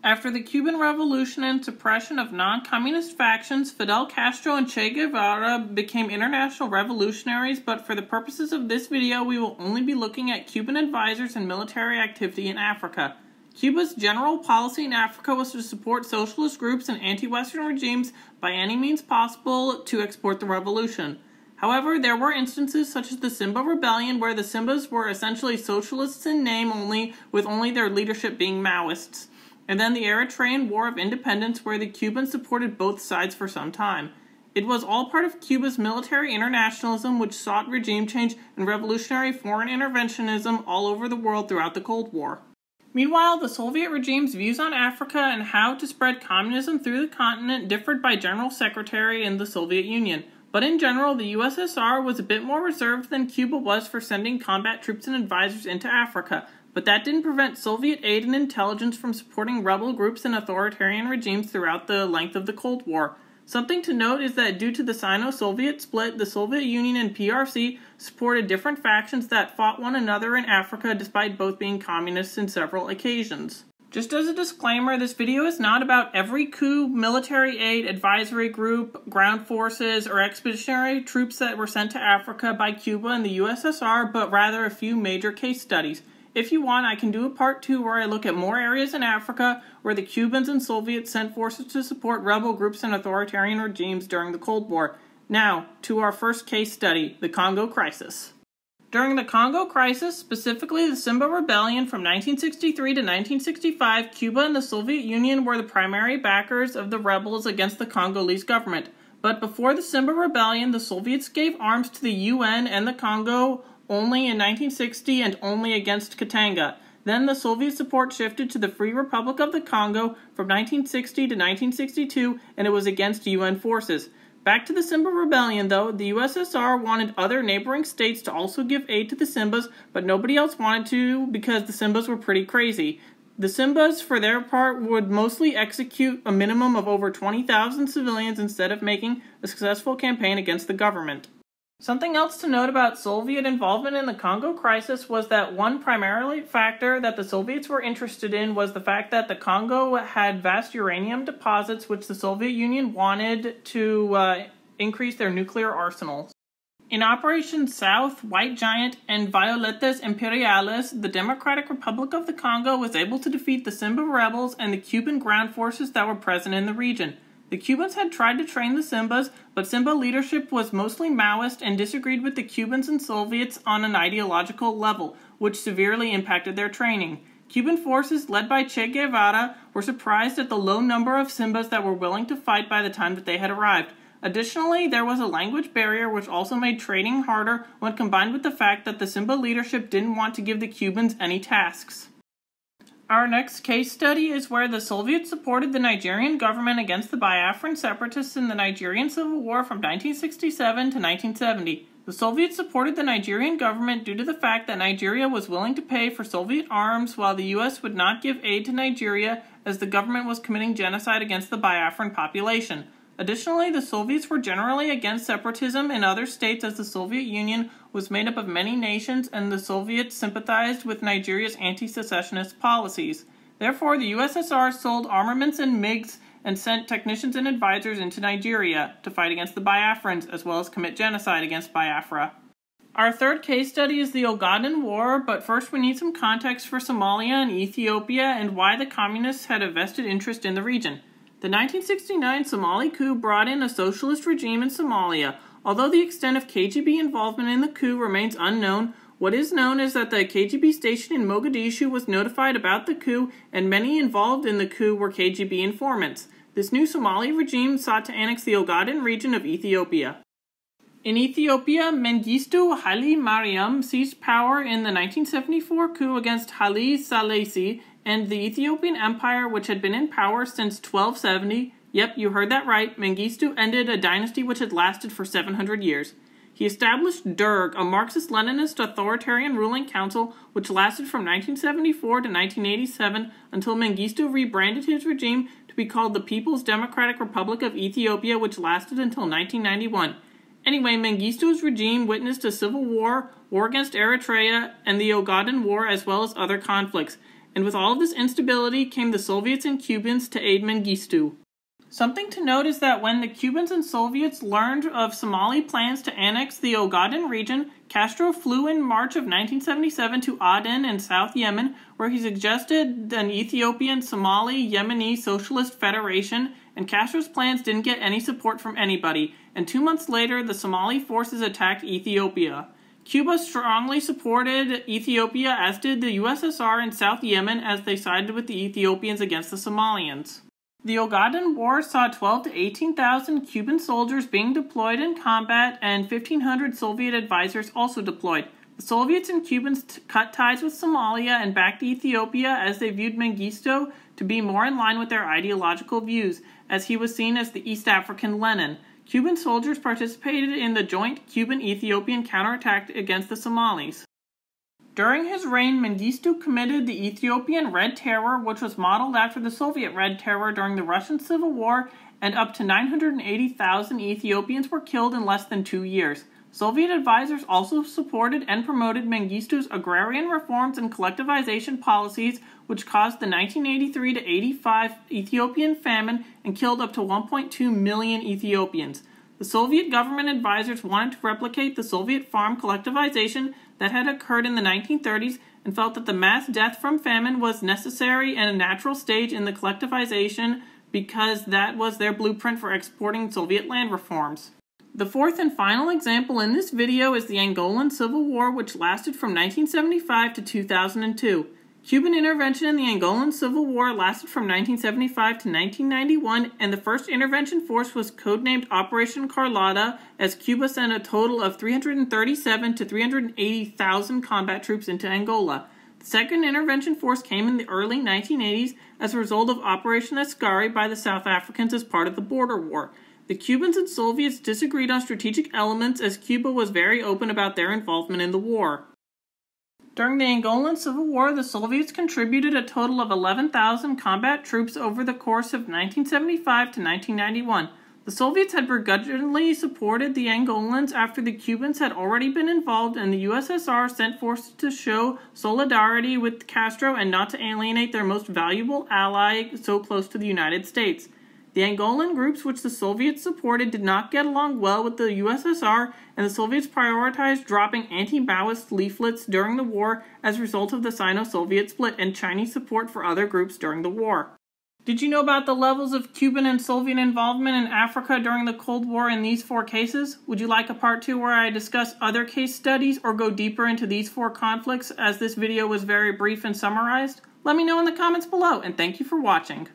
After the Cuban Revolution and suppression of non-communist factions, Fidel Castro and Che Guevara became international revolutionaries, but for the purposes of this video, we will only be looking at Cuban advisors and military activity in Africa. Cuba's general policy in Africa was to support socialist groups and anti-Western regimes by any means possible to export the revolution. However, there were instances such as the Simba Rebellion where the Simbas were essentially socialists in name only, with only their leadership being Maoists. And then the Eritrean War of Independence where the Cubans supported both sides for some time. It was all part of Cuba's military internationalism, which sought regime change and revolutionary foreign interventionism all over the world throughout the Cold War. Meanwhile, the Soviet regime's views on Africa and how to spread communism through the continent differed by General Secretary in the Soviet Union. But in general, the USSR was a bit more reserved than Cuba was for sending combat troops and advisors into Africa. But that didn't prevent Soviet aid and intelligence from supporting rebel groups and authoritarian regimes throughout the length of the Cold War. Something to note is that due to the Sino-Soviet split, the Soviet Union and PRC supported different factions that fought one another in Africa despite both being communists in several occasions. Just as a disclaimer, this video is not about every coup, military aid, advisory group, ground forces, or expeditionary troops that were sent to Africa by Cuba and the USSR, but rather a few major case studies. If you want, I can do a part 2 where I look at more areas in Africa where the Cubans and Soviets sent forces to support rebel groups and authoritarian regimes during the Cold War. Now, to our first case study, the Congo Crisis. During the Congo Crisis, specifically the Simba Rebellion from 1963 to 1965, Cuba and the Soviet Union were the primary backers of the rebels against the Congolese government. But before the Simba Rebellion, the Soviets gave arms to the UN and the Congo only in 1960 and only against Katanga. Then the Soviet support shifted to the Free Republic of the Congo from 1960 to 1962, and it was against UN forces. Back to the Simba Rebellion, though, the USSR wanted other neighboring states to also give aid to the Simbas, but nobody else wanted to because the Simbas were pretty crazy. The Simbas, for their part, would mostly execute a minimum of over 20,000 civilians instead of making a successful campaign against the government. Something else to note about Soviet involvement in the Congo Crisis was that one primarily factor that the Soviets were interested in was the fact that the Congo had vast uranium deposits which the Soviet Union wanted to increase their nuclear arsenals. In Operation South, White Giant, and Violetas Imperiales, the Democratic Republic of the Congo was able to defeat the Simba rebels and the Cuban ground forces that were present in the region. The Cubans had tried to train the Simbas, but Simba leadership was mostly Maoist and disagreed with the Cubans and Soviets on an ideological level, which severely impacted their training. Cuban forces, led by Che Guevara, were surprised at the low number of Simbas that were willing to fight by the time that they had arrived. Additionally, there was a language barrier which also made training harder when combined with the fact that the Simba leadership didn't want to give the Cubans any tasks. Our next case study is where the Soviets supported the Nigerian government against the Biafran separatists in the Nigerian Civil War from 1967 to 1970. The Soviets supported the Nigerian government due to the fact that Nigeria was willing to pay for Soviet arms while the US would not give aid to Nigeria as the government was committing genocide against the Biafran population. Additionally, the Soviets were generally against separatism in other states as the Soviet Union was made up of many nations and the Soviets sympathized with Nigeria's anti-secessionist policies. Therefore, the USSR sold armaments and MiGs and sent technicians and advisors into Nigeria to fight against the Biafrans as well as commit genocide against Biafra. Our third case study is the Ogaden War, but first we need some context for Somalia and Ethiopia and why the communists had a vested interest in the region. The 1969 Somali coup brought in a socialist regime in Somalia. Although the extent of KGB involvement in the coup remains unknown, what is known is that the KGB station in Mogadishu was notified about the coup, and many involved in the coup were KGB informants. This new Somali regime sought to annex the Ogaden region of Ethiopia. In Ethiopia, Mengistu Haile Mariam seized power in the 1974 coup against Haile Selassie and the Ethiopian Empire, which had been in power since 1270. Yep, you heard that right. Mengistu ended a dynasty which had lasted for 700 years. He established Derg, a Marxist-Leninist authoritarian ruling council which lasted from 1974 to 1987 until Mengistu rebranded his regime to be called the People's Democratic Republic of Ethiopia, which lasted until 1991. Anyway, Mengistu's regime witnessed a civil war, war against Eritrea, and the Ogaden War, as well as other conflicts. and with all of this instability came the Soviets and Cubans to aid Mengistu. Something to note is that when the Cubans and Soviets learned of Somali plans to annex the Ogaden region, Castro flew in March of 1977 to Aden in South Yemen, where he suggested an Ethiopian-Somali-Yemeni Socialist Federation, and Castro's plans didn't get any support from anybody, and 2 months later the Somali forces attacked Ethiopia. Cuba strongly supported Ethiopia, as did the USSR in South Yemen, as they sided with the Ethiopians against the Somalians. The Ogaden War saw 12,000 to 18,000 Cuban soldiers being deployed in combat and 1,500 Soviet advisors also deployed. The Soviets and Cubans cut ties with Somalia and backed Ethiopia as they viewed Mengistu to be more in line with their ideological views, as he was seen as the East African Lenin. Cuban soldiers participated in the joint Cuban-Ethiopian counterattack against the Somalis. During his reign, Mengistu committed the Ethiopian Red Terror, which was modeled after the Soviet Red Terror during the Russian Civil War, and up to 980,000 Ethiopians were killed in less than 2 years. Soviet advisors also supported and promoted Mengistu's agrarian reforms and collectivization policies, which caused the 1983-85 Ethiopian famine and killed up to 1.2 million Ethiopians. The Soviet government advisors wanted to replicate the Soviet farm collectivization that had occurred in the 1930s and felt that the mass death from famine was necessary and a natural stage in the collectivization because that was their blueprint for exporting Soviet land reforms. The fourth and final example in this video is the Angolan Civil War, which lasted from 1975 to 2002. Cuban intervention in the Angolan Civil War lasted from 1975 to 1991, and the first intervention force was codenamed Operation Carlotta, as Cuba sent a total of 337,000 to 380,000 combat troops into Angola. The second intervention force came in the early 1980s as a result of Operation Ascari by the South Africans as part of the border war. The Cubans and Soviets disagreed on strategic elements, as Cuba was very open about their involvement in the war. During the Angolan Civil War, the Soviets contributed a total of 11,000 combat troops over the course of 1975 to 1991. The Soviets had begrudgingly supported the Angolans after the Cubans had already been involved, and the USSR sent forces to show solidarity with Castro and not to alienate their most valuable ally so close to the United States. The Angolan groups which the Soviets supported did not get along well with the USSR, and the Soviets prioritized dropping anti-Maoist leaflets during the war as a result of the Sino-Soviet split and Chinese support for other groups during the war. Did you know about the levels of Cuban and Soviet involvement in Africa during the Cold War in these 4 cases? Would you like a part 2 where I discuss other case studies or go deeper into these 4 conflicts, as this video was very brief and summarized? Let me know in the comments below, and thank you for watching.